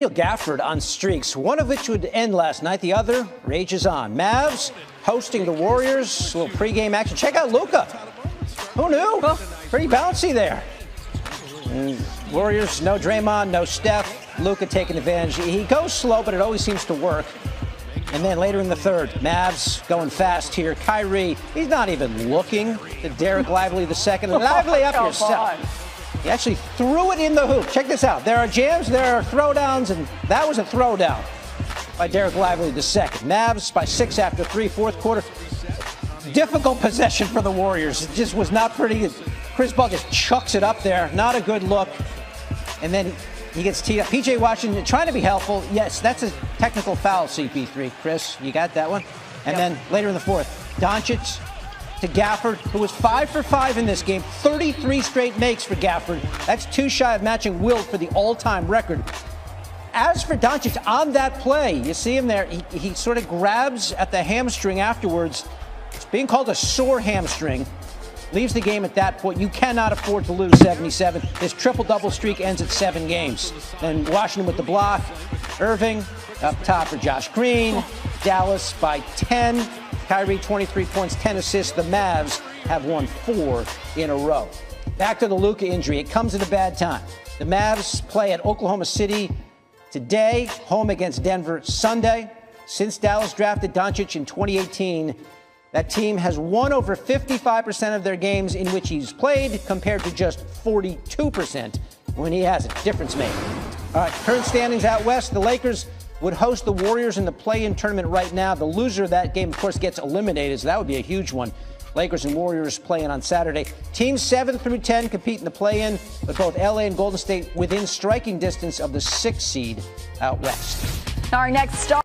Gafford on streaks, one of which would end last night. The other rages on. Mavs hosting the Warriors. A little pregame action. Check out Luka. Who knew? Pretty bouncy there. And Warriors, no Draymond, no Steph. Luka taking advantage. He goes slow, but it always seems to work. And then later in the third, Mavs going fast here. Kyrie, he's not even looking at Derek Lively the second. Lively up yourself. He actually threw it in the hoop. Check this out. There are jams, there are throwdowns, and that was a throwdown by Derek Lively the second. Mavs by 6 after 3, fourth quarter. Difficult possession for the Warriors. It just was not pretty. Chris Paul just chucks it up there. Not a good look. And then he gets teed up. P.J. Washington trying to be helpful. Yes, that's a technical foul, CP3. Chris, you got that one? And then later in the fourth, Doncic to Gafford, who was 5 for 5 in this game. 33 straight makes for Gafford. That's 2 shy of matching Wilt for the all-time record. As for Doncic, on that play, you see him there, he sort of grabs at the hamstring afterwards. It's being called a sore hamstring. Leaves the game at that point. You cannot afford to lose 77. His triple-double streak ends at 7 games. Then Washington with the block. Irving up top for Josh Green. Dallas by 10. Kyrie, 23 points, 10 assists. The Mavs have won 4 in a row. Back to the Luka injury. It comes at a bad time. The Mavs play at Oklahoma City today, home against Denver Sunday. Since Dallas drafted Doncic in 2018, that team has won over 55% of their games in which he's played, compared to just 42% when he hasn't. Difference made. All right, current standings out west. The Lakers would host the Warriors in the play-in tournament right now. The loser of that game, of course, gets eliminated, so that would be a huge one. Lakers and Warriors playing on Saturday. Teams 7 through 10 compete in the play-in, but both LA and Golden State within striking distance of the 6th seed out west. Our next star.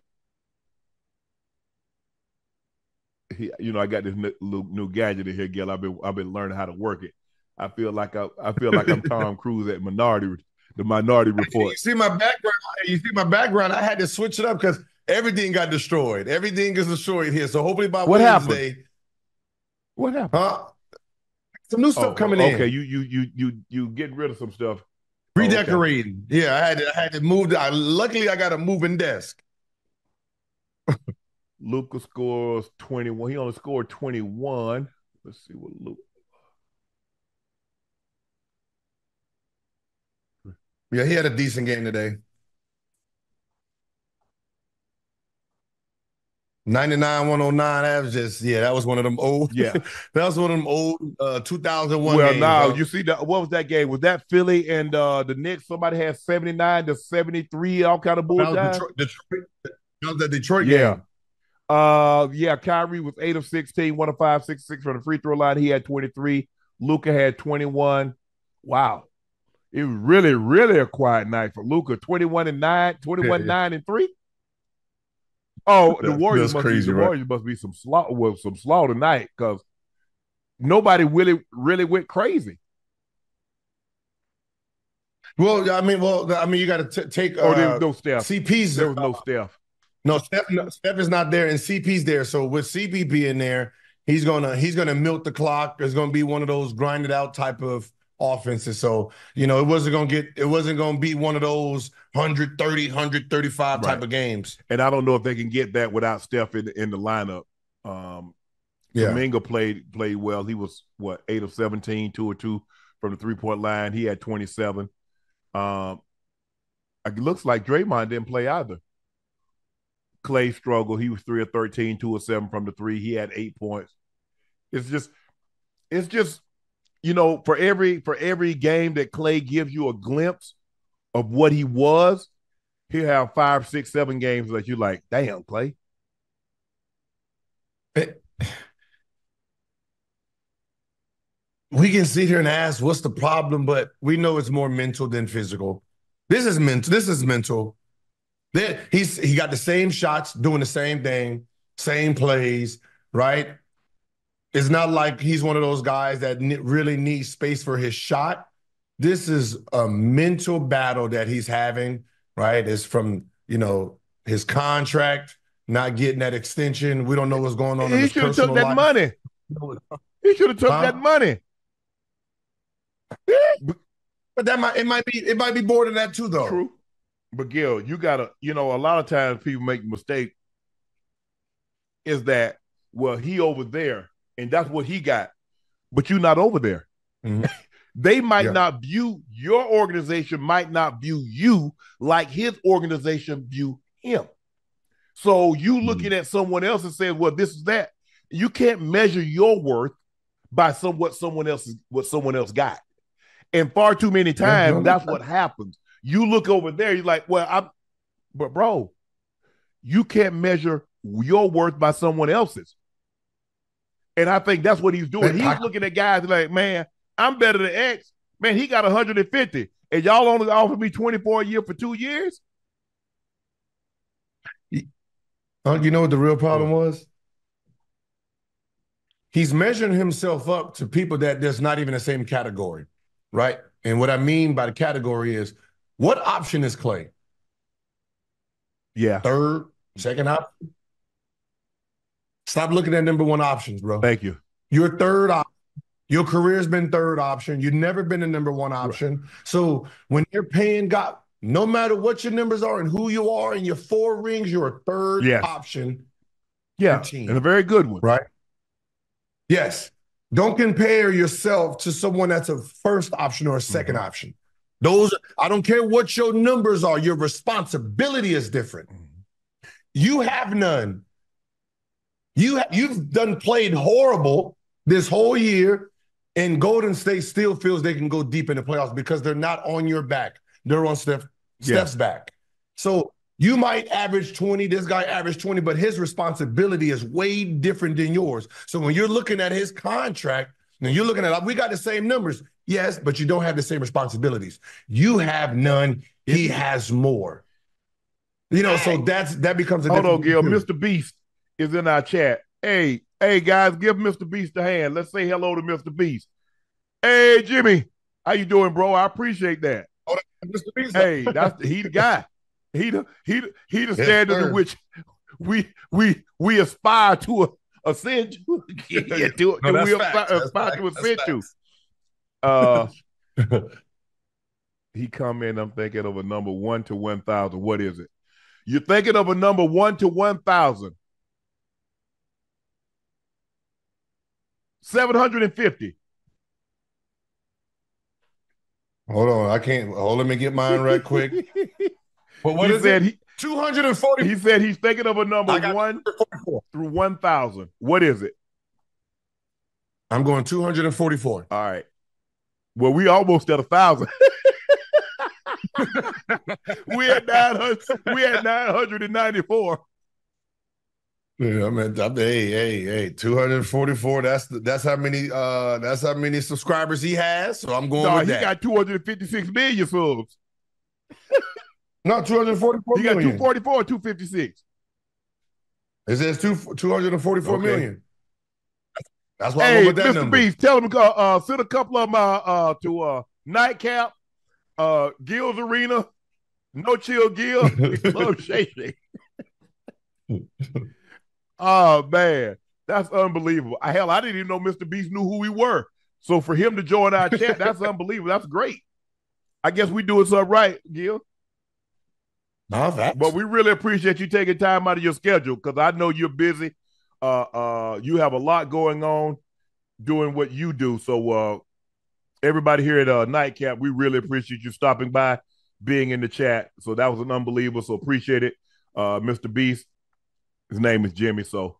You know, I got this new gadget in here, Gil. I've been learning how to work it. I feel like I'm Tom Cruise at the Minority Report. You see my background. I had to switch it up because everything got destroyed. Everything is destroyed here. So hopefully by Wednesday. What happened? Some new stuff coming in. Okay, you getting rid of some stuff. Redecorating. Okay. Yeah, I had to move. Luckily, I got a moving desk. Luka scores 21. He only scored 21. Let's see what Luka. Yeah, he had a decent game today. 99-109 averages. Yeah, that was one of them old. Yeah, that was one of them old 2001 well, games. now you see what was that game? Was that Philly and the Knicks? Somebody had 79 to 73, all kind of bullshit. That was the Detroit game. Yeah, Kyrie was 8 of 16, 1 of 5, 6 from the free throw line. He had 23. Luka had 21. Wow. It was really, really a quiet night for Luka. 21-9, 21-9-3. Oh, the Warriors must be some slaw tonight because nobody really went crazy. Well, I mean, you got to take. There was no Steph. CP's there was no Steph. No, Steph is not there, and CP's there. So with CP being there, he's gonna milk the clock. It's gonna be one of those grinded out type of offenses. So, you know, it wasn't gonna be one of those 130, 135 type of games. And I don't know if they can get that without Steph in the lineup. Kuminga played well. He was 8 of 17, 2 of 2 from the 3-point line. He had 27. It looks like Draymond didn't play either. Clay struggled. He was 3 of 13, 2 of 7 from the 3. He had 8 points. It's just, you know, for every game that Clay gives you a glimpse of what he was, he'll have 5, 6, 7 games that you're like, damn, Clay. We can sit here and ask, what's the problem? But we know it's more mental than physical. This is mental. He got the same shots, doing the same thing, same plays, right? It's not like he's one of those guys that really needs space for his shot. This is a mental battle that he's having, right? It's from, you know, his contract, not getting that extension. We don't know what's going on in his personal life. Money. He should have took that money. But it might be more than that too, though. True. But Gil, you gotta, a lot of times people make a mistake is that, well, he over there and that's what he got, but you're not over there. Mm-hmm. They might not view, your organization might not view you like his organization view him. So you looking at someone else and saying, well, this is that. You can't measure your worth by what someone else got. And far too many times, that's what happens. You look over there, you're like, but bro, you can't measure your worth by someone else's. And I think that's what he's doing. He's looking at guys like, man, I'm better than X. Man, he got 150. And y'all only offered me 24 a year for 2 years? You know what the real problem was? He's measuring himself up to people that there's not even the same category, right? And what I mean by the category is, what option is Clay? Yeah. Third, second option? Stop looking at number one options, bro. Thank you. Your third option. Your career's been third option. You've never been a number one option. Right. So when you're paying God, no matter what your numbers are and who you are and your 4 rings, you're a third option. Yeah, team. And a very good one. Right? Yes. Don't compare yourself to someone that's a first option or a second option. I don't care what your numbers are, your responsibility is different. You have none. You've played horrible this whole year, and Golden State still feels they can go deep in the playoffs because they're not on your back. They're on Steph's back. So you might average 20, this guy averaged 20, but his responsibility is way different than yours. So when you're looking at his contract, and you're looking at, we got the same numbers, yes, but you don't have the same responsibilities. You have none, he has more. So that becomes a Hold on, Gil. Mr. Beast is in our chat. Hey, guys, give Mr. Beast a hand. Let's say hello to Mr. Beast. Hey, Jimmy, how you doing, bro? I appreciate that. Oh, Mr. Beast. He the guy. He the standard in which we aspire to ascend to. We aspire to ascend to. He come in, I'm thinking of a number 1 to 1,000. What is it? You're thinking of a number 1 to 1,000. 750. Hold on, I can't. Let me get mine right quick. Well, what is it? 240. He said he's thinking of a number 1 through 1,000. What is it? I'm going 244. All right. Well, we almost at 1,000. we at 900. We at 994. Yeah, I mean, hey, 244. That's how many subscribers he has. So I'm going with that. He got 256 million subs. No, 244 million. He got 244 or 256. It says 244 million. That's why I'm going with that Mr. number. Beast, tell him send a couple of them to Nightcap, Gil's Arena, No Chill Gil, Love Shay. Oh, man. That's unbelievable. Hell, I didn't even know Mr. Beast knew who we were. So for him to join our chat, that's unbelievable. That's great. I guess we doing something right, Gil. No, facts. But we really appreciate you taking time out of your schedule because I know you're busy. You have a lot going on doing what you do. So everybody here at Nightcap, we really appreciate you stopping by, being in the chat. So that was an unbelievable. So appreciate it. Mr. Beast. His name is Jimmy, so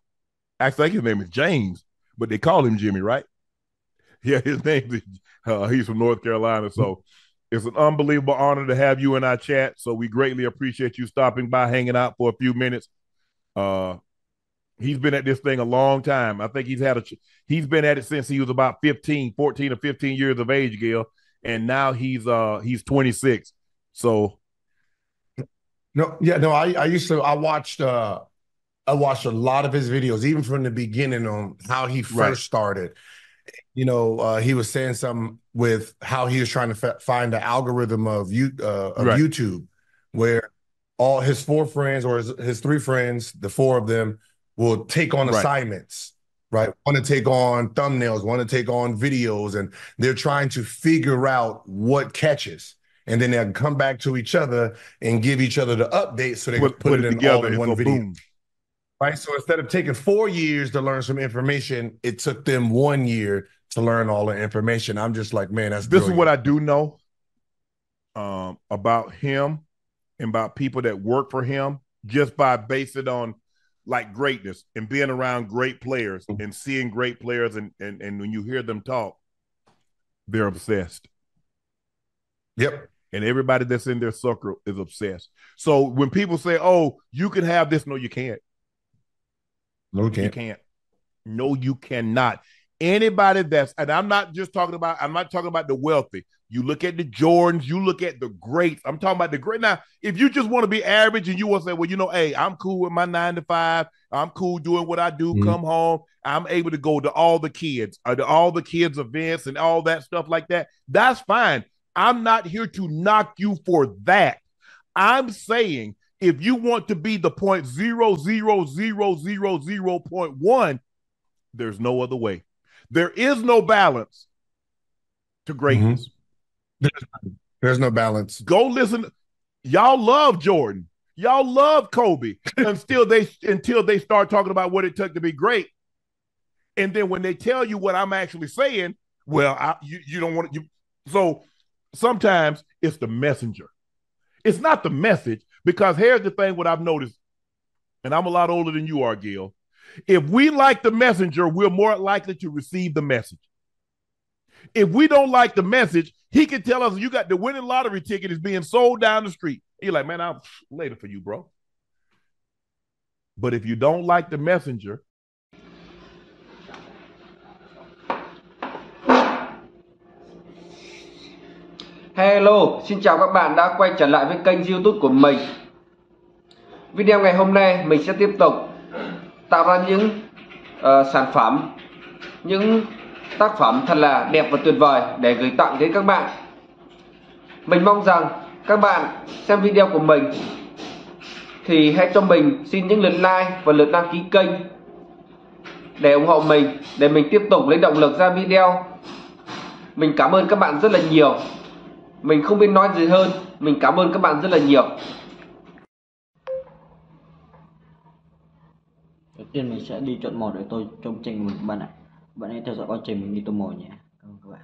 actually I think his name is James, but they call him Jimmy, right? Yeah, his name is, he's from North Carolina, so it's an unbelievable honor to have you in our chat, so we greatly appreciate you stopping by, hanging out for a few minutes. He's been at this thing a long time. I think he's been at it since he was about 14 or 15 years of age, Gil, and now he's 26, so. I watched a lot of his videos, even from the beginning on how he first started. He was saying something with how he was trying to find the algorithm of YouTube, where all his 4 friends or his 3 friends, the 4 of them, will take on assignments, right? Want to take on thumbnails, want to take on videos, and they're trying to figure out what catches. and then they'll come back to each other and give each other the update so they can put it in all in one video. Boom. Right? So instead of taking 4 years to learn some information, it took them 1 year to learn all the information. I'm just like, man, that's brilliant. This is what I do know about him and about people that work for him, just by basing it on like greatness and being around great players and seeing great players, and when you hear them talk, they're obsessed. Yep. And everybody that's in their circle is obsessed. So when people say, oh, you can have this, no, you can't. No, you can't. You can't. No, you cannot. Anybody that's, and I'm not talking about the wealthy. You look at the Jordans, you look at the greats. I'm talking about the great. Now, if you just want to be average and you want to say, well, you know, hey, I'm cool with my 9 to 5. I'm cool doing what I do, come home. I'm able to go to all the kids events and all that stuff like that. That's fine. I'm not here to knock you for that. I'm saying if you want to be the 0.00000.1, there's no other way. There is no balance to greatness. There's no balance. Go listen. Y'all love Jordan. Y'all love Kobe until they start talking about what it took to be great. And then when they tell you what I'm actually saying, well, you don't want to. So sometimes it's the messenger. It's not the message, because here's the thing, what I've noticed, and I'm a lot older than you are, Gil. If we like the messenger, we're more likely to receive the message. If we don't like the message, he can tell us you got the winning lottery ticket is being sold down the street. You're like, man, I'll later for you, bro. But if you don't like the messenger. Hello, xin chào các bạn đã quay trở lại với kênh YouTube của mình. Video ngày hôm nay mình sẽ tiếp tục tạo ra những sản phẩm, những tác phẩm thật là đẹp và tuyệt vời để gửi tặng đến các bạn. Mình mong rằng các bạn xem video của mình thì hãy cho mình xin những lượt like và lượt đăng ký kênh để ủng hộ mình, để mình tiếp tục lấy động lực ra video. Mình cảm ơn các bạn rất là nhiều. Mình không biết nói gì hơn. Mình cảm ơn các bạn rất là nhiều. Đầu tiên mình sẽ đi chọn màu để tôi trông tranh của mình các bạn ạ. Bạn hãy theo dõi quá trình mình đi tô màu nhé. Cảm ơn các bạn.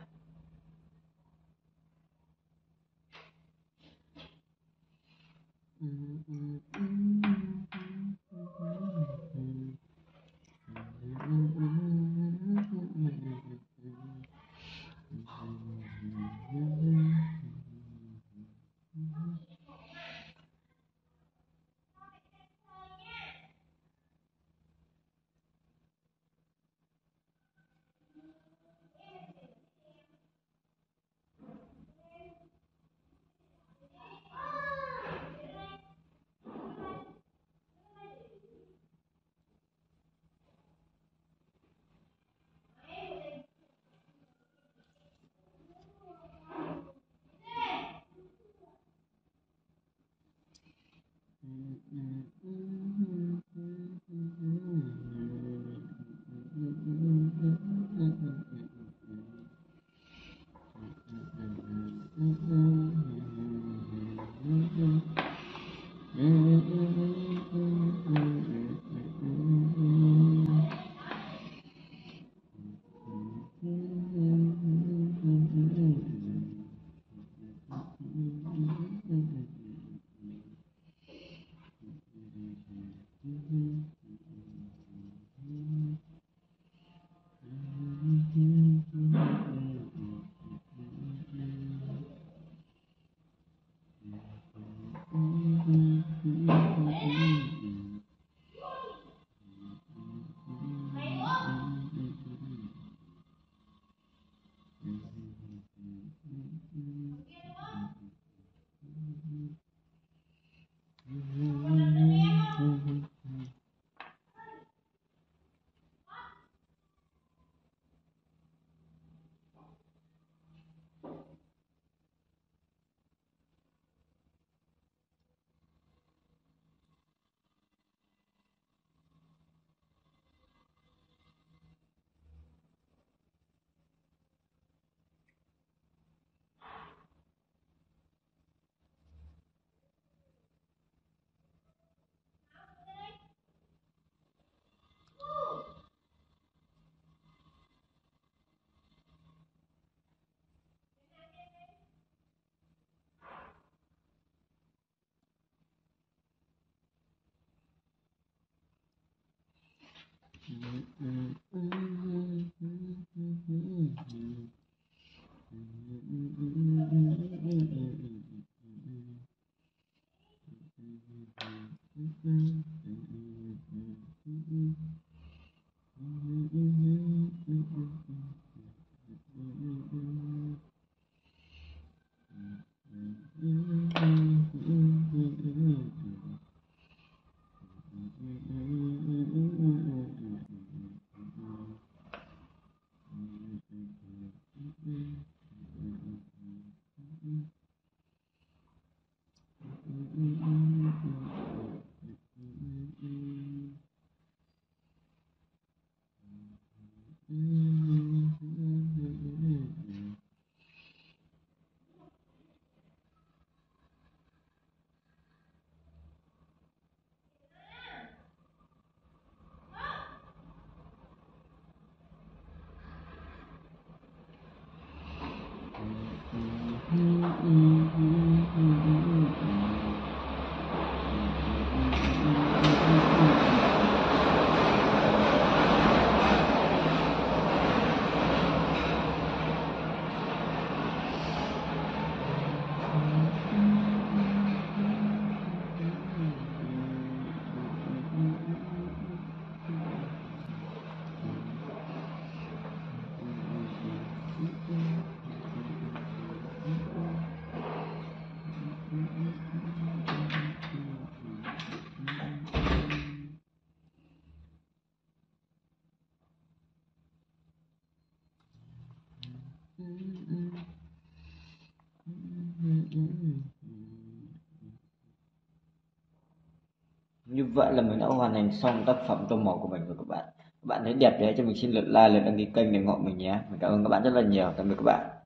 Như vậy là mình đã hoàn thành xong tác phẩm tô màu của mình rồi các bạn. Các bạn thấy đẹp thì hãy cho mình xin lượt like, lượt đăng ký kênh để ủng hộ mình nhé. Mình cảm ơn các bạn rất là nhiều. Tạm biệt các bạn.